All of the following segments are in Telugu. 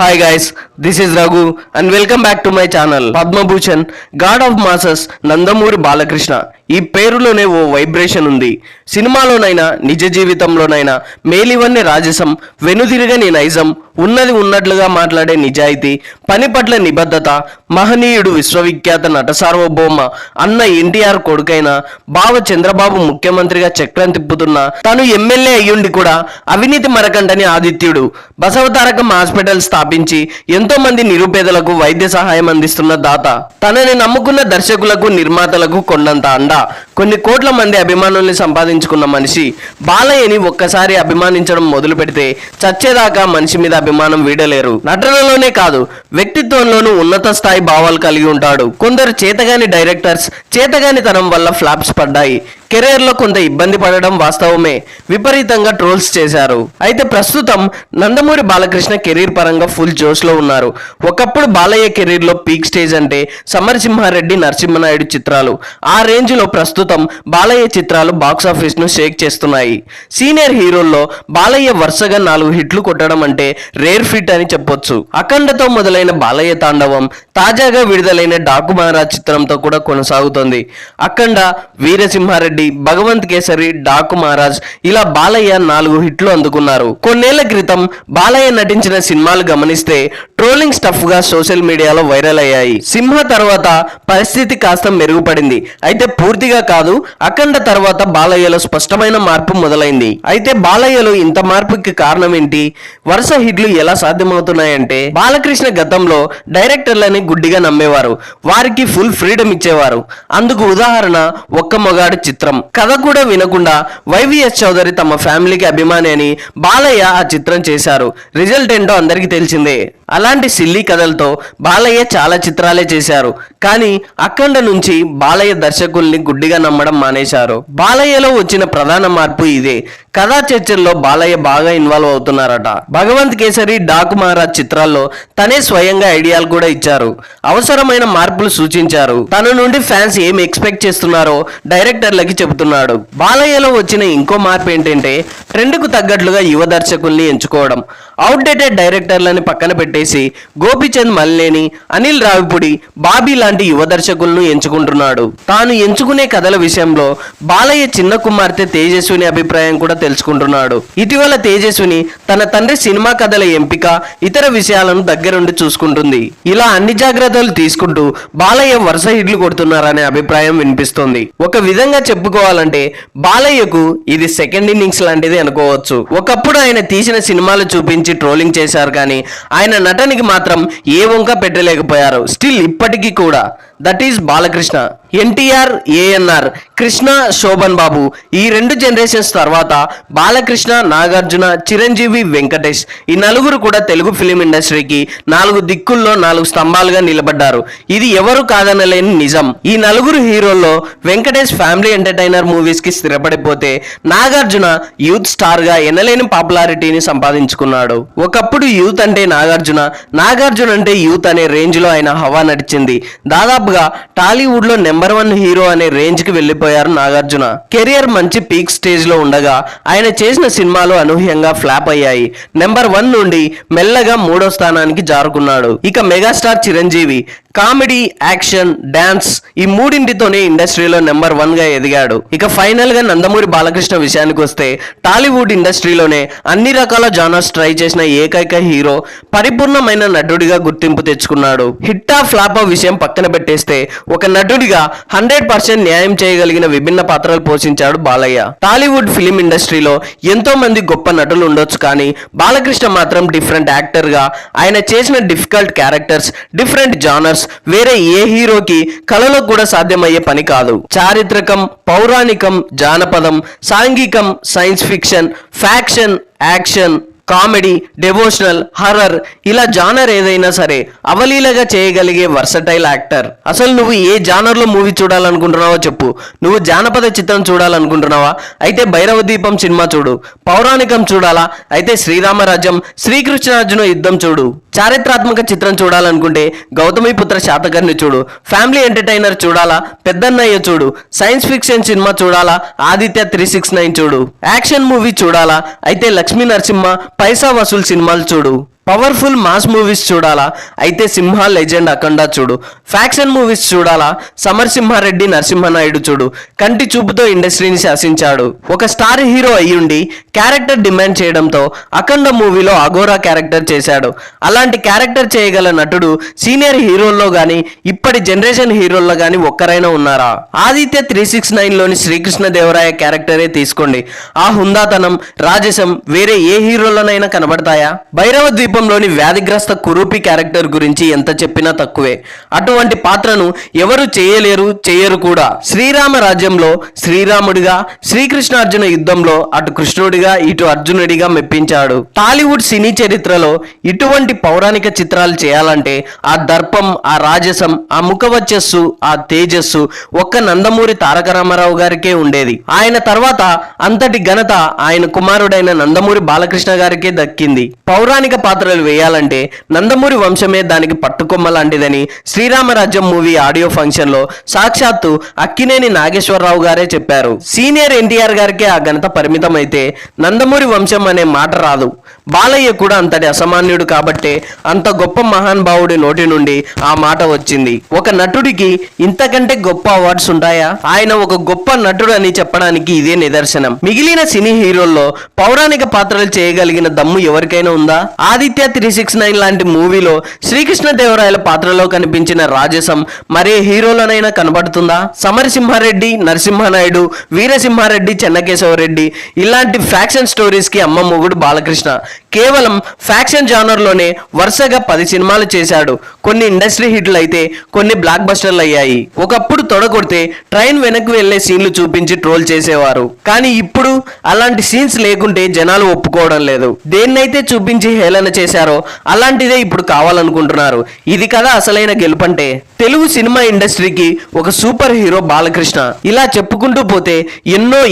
Hi guys, this is Raghu and welcome back to my channel. Padma Bhushan, God of Masses, Nandamuri Balakrishna. ఈ పేరులోనే ఓ వైబ్రేషన్ ఉంది. సినిమాలోనైనా నిజ జీవితంలోనైనా మేలివన్నీ రాజసం, వెనుదిరగని నైజం, ఉన్నది ఉన్నట్లుగా మాట్లాడే నిజాయితీ, పని పట్ల నిబద్ధత, మహనీయుడు విశ్వవిఖ్యాత నట సార్వభౌమ అన్న ఎన్టీఆర్ కొడుకైన బావ చంద్రబాబు ముఖ్యమంత్రిగా చక్రం తిప్పుతున్న తను ఎమ్మెల్యే అయ్యుండి కూడా అవినీతి మరకంటని ఆదిత్యుడు బసవతారకం హాస్పిటల్ స్థాపించి ఎంతో మంది నిరుపేదలకు వైద్య సహాయం అందిస్తున్న దాత, తనని నమ్ముకున్న దర్శకులకు నిర్మాతలకు కొండంత అండ, కొన్ని కోట్ల మంది అభిమానుల్ని సంపాదించుకున్న మనిషి బాలయ్యని ఒక్కసారి అభిమానించడం మొదలు పెడితే చచ్చేదాకా మనిషి మీద అభిమానం వీడలేరు. నటనలోనే కాదు, వ్యక్తిత్వంలోనూ ఉన్నత స్థాయి భావాలు కలిగి ఉంటాడు. కొందరు చేతగాని డైరెక్టర్స్ చేతగాని తనం వల్ల ఫ్లాప్స్ పడ్డాయి. కెరీర్ లో కొంత ఇబ్బంది పడడం వాస్తవమే. విపరీతంగా ట్రోల్స్ చేశారు. అయితే ప్రస్తుతం నందమూరి బాలకృష్ణ కెరీర్ పరంగా ఫుల్ జోష్ లో ఉన్నారు. ఒకప్పుడు బాలయ్య కెరీర్ లో పీక్ స్టేజ్ అంటే సమరసింహారెడ్డి, నరసింహనాయుడు చిత్రాలు. ఆ రేంజ్ లో ప్రస్తుతం బాలయ్య చిత్రాలు బాక్సాఫీస్ ను షేక్ చేస్తున్నాయి. సీనియర్ హీరోల్లో బాలయ్య వరుసగా 4 హిట్లు కొట్టడం అంటే రేర్ ఫిట్ అని చెప్పొచ్చు. అఖండతో మొదలైన బాలయ్య తాండవం తాజాగా విడుదలైన డాకు మహారాజ్ చిత్రంతో కూడా కొనసాగుతోంది. అఖండ, వీరసింహారెడ్డి, భగవంత్ కేసరి, డాకు మహారాజ్ ఇలా బాలయ్య 4 హిట్లు అందుకున్నారు. కొన్నేళ్ల క్రితం బాలయ్య నటించిన సినిమాలు గమనిస్తే ట్రోలింగ్ స్టఫ్ గా సోషల్ మీడియాలో వైరల్ అయ్యాయి. సింహ తర్వాత పరిస్థితి కాస్త మెరుగుపడింది. అయితే పూర్తిగా కాదు. అఖండ తర్వాత బాలయ్యలో స్పష్టమైన మార్పు మొదలైంది. అయితే బాలయ్యలో ఇంత మార్పుకి కారణం ఏంటి? వరుస హిట్లు ఎలా సాధ్యమవుతున్నాయంటే, బాలకృష్ణ గతంలో డైరెక్టర్లని గుడ్డిగా నమ్మేవారు. వారికి ఫుల్ ఫ్రీడమ్ ఇచ్చేవారు. అందుకు ఉదాహరణ ఒక్క మొగాడు చిత్రం. కథ కూడా వినకుండా వైవిఎస్ చౌదరి తమ ఫ్యామిలీకి అభిమాని అని బాలయ్య ఆ చిత్రం చేశారు. రిజల్ట్ ఏంటో అందరికీ తెలిసిందే. అలాంటి సిల్లీ కథలతో బాలయ్య చాలా చిత్రాలే చేశారు. కానీ అఖండ నుంచి బాలయ్య దర్శకుల్ని గుడ్డిగా నమ్మడం మానేశారు. బాలయ్యలో వచ్చిన ప్రధాన మార్పు ఇదే. కథా చర్చల్లో బాలయ్య బాగా ఇన్వాల్వ్ అవుతున్నారట. భగవంత్ కేసరి, డాకు మహారాజ్ చిత్రాల్లో తనే స్వయంగా ఐడియాలు కూడా ఇచ్చారు. అవసరమైన మార్పులు సూచించారు. తన నుండి ఫ్యాన్స్ ఏం ఎక్స్పెక్ట్ చేస్తున్నారో డైరెక్టర్లకి చెబుతున్నాడు. బాలయ్యలో వచ్చిన ఇంకో మార్పు ఏంటంటే ట్రెండ్కు తగ్గట్లుగా యువ దర్శకుల్ని ఎంచుకోవడం. అవుట్డేటెడ్ డైరెక్టర్లని పక్కన పెట్టేసి గోపిచంద్ మల్లేని, అనిల్ రావిపూడి, బాబీ లాంటి యువ దర్శకులను ఎంచుకుంటున్నాడు. తాను ఎంచుకునే కథల విషయంలో బాలయ్య చిన్న కుమార్తె తేజస్విని అభిప్రాయం కూడా తెలుసుకుంటున్నాడు. ఇటీవల తేజస్విని తన తండ్రి సినిమా కథల ఎంపిక, ఇతర విషయాలను దగ్గరుండి చూసుకుంటుంది. ఇలా అన్ని జాగ్రత్తలు తీసుకుంటూ బాలయ్య వరుస హిట్లు కొడుతున్నారనే అభిప్రాయం వినిపిస్తోంది. ఒక విధంగా చెప్పుకోవాలంటే బాలయ్యకు ఇది సెకండ్ ఇన్నింగ్స్ లాంటిది అనుకోవచ్చు. ఒకప్పుడు ఆయన తీసిన సినిమాలు చూపించి ట్రోలింగ్ చేశారు, కానీ ఆయన నటనకి మాత్రం ఏ వంక పెట్టలేకపోయారు. స్టిల్ ఇప్పటికీ కూడా. That is Balakrishna. ఎన్టీఆర్, ఏఎన్ఆర్, కృష్ణ, శోభన్ బాబు ఈ 2 జనరేషన్స్ తర్వాత బాలకృష్ణ, నాగార్జున, చిరంజీవి, వెంకటేష్ ఈ నలుగురు కూడా తెలుగు ఫిలిం ఇండస్ట్రీకి 4 దిక్కుల్లో 4 స్తంభాలుగా నిలబడ్డారు. ఇది ఎవరు కాదనలేని నిజం. ఈ నలుగురు హీరోల్లో వెంకటేష్ ఫ్యామిలీ ఎంటర్టైనర్ మూవీస్ కి స్థిరపడిపోతే నాగార్జున యూత్ స్టార్ గా ఎనలేని పాపులారిటీని సంపాదించుకున్నాడు. ఒకప్పుడు యూత్ అంటే నాగార్జున, నాగార్జున అంటే యూత్ అనే రేంజ్ లో ఆయన హవా నడిచింది. దాదాపుగా టాలీవుడ్ లో నెంబర్ 1 హీరో అనే రేంజ్ కి వెళ్లిపోయారు నాగార్జున. కెరియర్ మంచి పీక్ స్టేజ్ లో ఉండగా ఆయన చేసిన సినిమాలు అనూహ్యంగా ఫ్లాప్ అయ్యాయి. నెంబర్ 1 నుండి మెల్లగా 3వ స్థానానికి జారుకున్నాడు. ఇక megastar Chiranjeevi comedy, action, dance ఈ మూడింటితోనే ఇండస్ట్రీలో నెంబర్ 1 గా ఎదిగాడు. ఇక ఫైనల్ గా నందమూరి బాలకృష్ణ విషయానికి వస్తే టాలీవుడ్ ఇండస్ట్రీలోనే అన్ని రకాల జానర్స్ ట్రై చేసిన ఏకైక హీరో, పరిపూర్ణమైన నటుడిగా గుర్తింపు తెచ్చుకున్నాడు. హిట్టా ఫ్లాపా విషయం పక్కన పెట్టేస్తే ఒక నటుడిగా 100% న్యాయం చేయగలిగిన విభిన్న పాత్రలు పోషించాడు బాలయ్య. టాలీవుడ్ ఫిలిం ఇండస్ట్రీలో ఎంతో మంది గొప్ప నటులు ఉండొచ్చు, కానీ బాలకృష్ణ మాత్రం డిఫరెంట్ యాక్టర్ గా ఆయన చేసిన డిఫికల్ట్ క్యారెక్టర్స్, డిఫరెంట్ జానర్స్ వేరే ఏ హీరోకి కళలో కూడా సాధ్యమయ్యే పని కాదు. చారిత్రకం, పౌరాణికం, జానపదం, సాంఘికం, science fiction, faction, action, comedy, devotional, horror ఇలా జానర్ ఏదైనా సరే అవలీలగా చేయగలిగే వర్సటైల్ యాక్టర్. అసలు నువ్వు ఏ జానర్ లో మూవీ చూడాలనుకుంటున్నావో చెప్పు. నువ్వు జానపద చిత్రం చూడాలనుకుంటున్నావా? అయితే భైరవ దీపం సినిమా చూడు. పౌరాణికం చూడాలా? అయితే శ్రీరామరాజ్యం, శ్రీకృష్ణార్జున యుద్ధం చూడు. చారిత్రాత్మక చిత్రం చూడాలనుకుంటే గౌతమిపుత్ర శాతకర్ణి చూడు. ఫ్యామిలీ ఎంటర్టైనర్ చూడాలా? పెద్దన్నయ్య చూడు. సైన్స్ ఫిక్షన్ సినిమా చూడాలా? ఆదిత్య 369 చూడు. యాక్షన్ మూవీ చూడాలా? అయితే లక్ష్మీ నరసింహ, పైసా వసూల్ సినిమాలు చూడు. పవర్ఫుల్ మాస్ మూవీస్ చూడాలా? అయితే సింహ లెజెండ్ అఖండ చూడు. ఫ్యాక్షన్ మూవీస్ చూడాలా? సమరసింహారెడ్డి నరసింహనాయుడు చూడు. కంటి చూపుతో ఇండస్ట్రీని శాసించాడు. ఒక స్టార్ హీరో అయ్యుండి క్యారెక్టర్ డిమాండ్ చేయడంతో అఖండ మూవీలో అఘోరా క్యారెక్టర్ చేశాడు. అలాంటి క్యారెక్టర్ చేయగల నటుడు సీనియర్ హీరోల్లో గాని ఇప్పటి జనరేషన్ హీరోల్లో గాని ఒక్కరైనా ఉన్నారా? ఆదిత్య 369 లోని శ్రీకృష్ణదేవరాయ క్యారెక్టరే తీసుకోండి. ఆ హుందాతనం, రాజసం వేరే ఏ హీరోలోనైనా కనబడతాయా? భైరవ ద్వీపంలోని వ్యాధిగ్రస్త కురూపి క్యారెక్టర్ గురించి ఎంత చెప్పినా తక్కువే. అటువంటి పాత్రను ఎవరు చేయరు కూడా. శ్రీరామ రాజ్యంలో శ్రీరాముడిగా, శ్రీకృష్ణార్జున యుద్ధంలో అటు కృష్ణుడిగా ఇటు అర్జునుడిగా మెప్పించాడు. టాలీవుడ్ సినీ చరిత్రలో ఇటువంటి పౌరాణిక చిత్రాలు చేయాలంటే ఆ దర్పం, ఆ రాజసం, ఆ ముఖవచ్చస్సు, ఆ తేజస్సు ఒక్క నందమూరి తారక రామారావు గారికే ఉండేది. ఆయన తర్వాత అంతటి ఘనత ఆయన కుమారుడైన నందమూరి బాలకృష్ణ గారికే దక్కింది. పౌరాణిక పాత్రలు వేయాలంటే నందమూరి వంశమే దానికి పట్టుకొమ్మ లాంటిదని శ్రీరామరాజ్యం మూవీ ఆడియో ఫంక్షన్ లో సాక్షాత్తు అక్కినేని నాగేశ్వరరావు గారే చెప్పారు. సీనియర్ ఎన్టీఆర్ గారికే ఆ ఘనత పరిమితం అయితే నందమూరి వంశం అనే మాట రాదు. బాలయ్య కూడా అంతటి అసామాన్యుడు కాబట్టే అంత గొప్ప మహానుభావుడి నోటి నుండి ఆ మాట వచ్చింది. ఒక నటుడికి ఇంతకంటే గొప్ప అవార్డ్స్ ఉంటాయా? ఆయన ఒక గొప్ప నటుడు అని చెప్పడానికి ఇదే నిదర్శనం. మిగిలిన సినీ హీరోల్లో పౌరాణిక పాత్రలు చేయగలిగిన దమ్ము ఎవరికైనా ఉందా? ఆదిత్య 369 లాంటి మూవీలో శ్రీకృష్ణదేవరాయల పాత్రలో కనిపించిన రాజసం మరే హీరోలోనైనా కనబడుతుందా? సమరసింహారెడ్డి నరసింహనాయుడు, వీరసింహారెడ్డి చెన్నకేశవరెడ్డి ఇలాంటి ఫ్యాక్షన్ స్టోరీస్ కి అమ్మ మొగుడు బాలకృష్ణ. కేవలం ఫ్యాక్షన్ జానర్ లోనే వరుసగా 10 సినిమాలు చేశాడు. కొన్ని ఇండస్ట్రీ హిట్లు అయితే కొన్ని బ్లాక్ బస్టర్లు అయ్యాయి. ఒకప్పుడు తొడగొడితే ట్రైన్ వెనక్కి వెళ్లే సీన్లు చూపించి ట్రోల్ చేసేవారు. కానీ ఇప్పుడు అలాంటి సీన్స్ లేకుంటే జనాలు ఒప్పుకోవడం లేదు. దేన్నైతే చూపించి హేళన చేశారో అలాంటిదే ఇప్పుడు కావాలనుకుంటున్నారు. ఇది కదా అసలైన గెలుపంటే. తెలుగు సినిమా ఇండస్ట్రీకి ఒక సూపర్ హీరో బాలకృష్ణ. ఇలా చెప్పుకుంటూ పోతే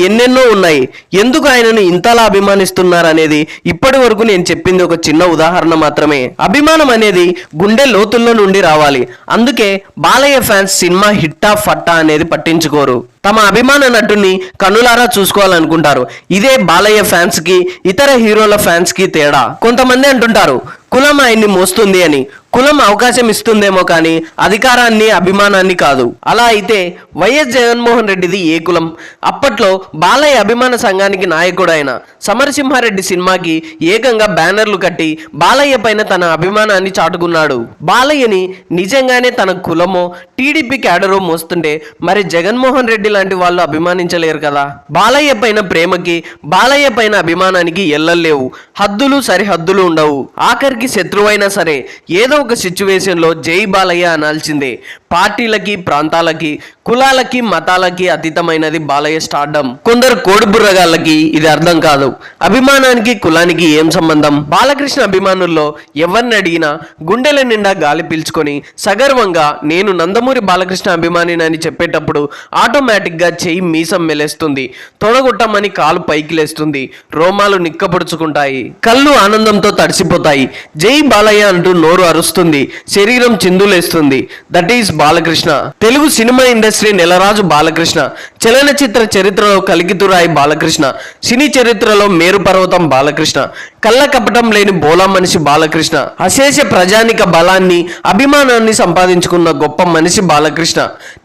ఎన్నెన్నో ఉన్నాయి. ఎందుకు ఆయనను ఇంతలా అభిమానిస్తున్నారనేది ఇప్పటి వరకు నేను చెప్పింది ఒక చిన్న ఉదాహరణ మాత్రమే. అభిమానం అనేది గుండె లోతుల్లో నుండి రావాలి. అందుకే బాలయ్య ఫ్యాన్స్ సినిమా హిట్టా ఫట్టా అనేది పట్టించుకోరు. తమ అభిమాన నటుని కన్నులారా చూసుకోవాలనుకుంటారు. ఇదే బాలయ్య ఫ్యాన్స్ కి ఇతర హీరోల ఫ్యాన్స్ కి తేడా. కొంతమంది అంటుంటారు కులం ఆయన్ని మోస్తుంది అని. కులం అవకాశం ఇస్తుందేమో కానీ అధికారాన్ని, అభిమానాన్ని కాదు. అలా అయితే వైఎస్ జగన్మోహన్ రెడ్డిది ఏ కులం? అప్పట్లో బాలయ్య అభిమాన సంఘానికి నాయకుడు ఆయన. సమరసింహారెడ్డి సినిమాకి ఏకంగా బ్యానర్లు కట్టి బాలయ్య పైన తన అభిమానాన్ని చాటుకున్నాడు. బాలయ్యని నిజంగానే తన కులమో టీడీపీ క్యాడరో మోస్తుంటే మరి జగన్మోహన్ రెడ్డి లాంటి వాళ్ళు అభిమానించలేరు కదా. బాలయ్య పైన ప్రేమకి, బాలయ్య పైన అభిమానానికి ఎల్లలేవు. హద్దులు సరిహద్దులు ఉండవు. ఆఖరికి శత్రువైనా సరే ఏదో ఒక సిచ్యువేషన్ లో జై బాలయ్య అనాల్సిందే. పార్టీలకి, ప్రాంతాలకి, కులాలకి, మతాలకి అతీతమైనది బాలయ్య స్టార్డమ్. కొందరు కోడిబుర్రగాళ్ళకి ఇది అర్థం కాదు. అభిమానానికి కులానికి ఏం సంబంధం? బాలకృష్ణ అభిమానుల్లో ఎవరిని అడిగినా గుండెల నిండా గాలి పీల్చుకొని సగర్వంగా నేను నందమూరి బాలకృష్ణ అభిమానినని చెప్పేటప్పుడు ఆటోమేటిక్ గా చెయ్యి మీసం మెలేస్తుంది, తొడగొట్టమని కాలు పైకి లేస్తుంది, రోమాలు నిక్కపొడుచుకుంటాయి, కళ్ళు ఆనందంతో తడిసిపోతాయి. జై బాలయ్య అంటూ నోరు అరుస్తుంది, శరీరం చిందులేస్తుంది. That is Balakrishna. Telugu cinema industry నెలరాజు బాలకృష్ణ. చలనచిత్ర చరిత్రలో కలికితురాయి బాలకృష్ణ. సినీ చరిత్రలో మేరు పర్వతం బాలకృష్ణ. కళ్ళ కపటం లేని బోలా మనిషి బాలకృష్ణ. అశేష ప్రజానిక బలాన్ని, అభిమానాన్ని సంపాదించుకున్న గొప్ప మనిషి బాలకృష్ణ.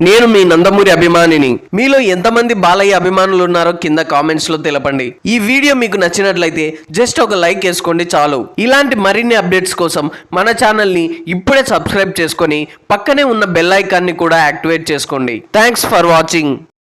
నేను మీ నందమూరి అభిమానిని. మీలో ఎంతమంది బాలయ్య అభిమానులు ఉన్నారో కింద కామెంట్స్ లో తెలపండి. ఈ వీడియో మీకు నచ్చినట్లయితే జస్ట్ ఒక లైక్ వేసుకోండి చాలు. ఇలాంటి మరిన్ని అప్డేట్స్ కోసం మన ఛానల్ని ఇప్పుడే సబ్స్క్రైబ్ చేసుకొని పక్కనే ఉన్న బెల్ ఐకాన్ని కూడా యాక్టివేట్ చేసుకోండి. Thanks for watching.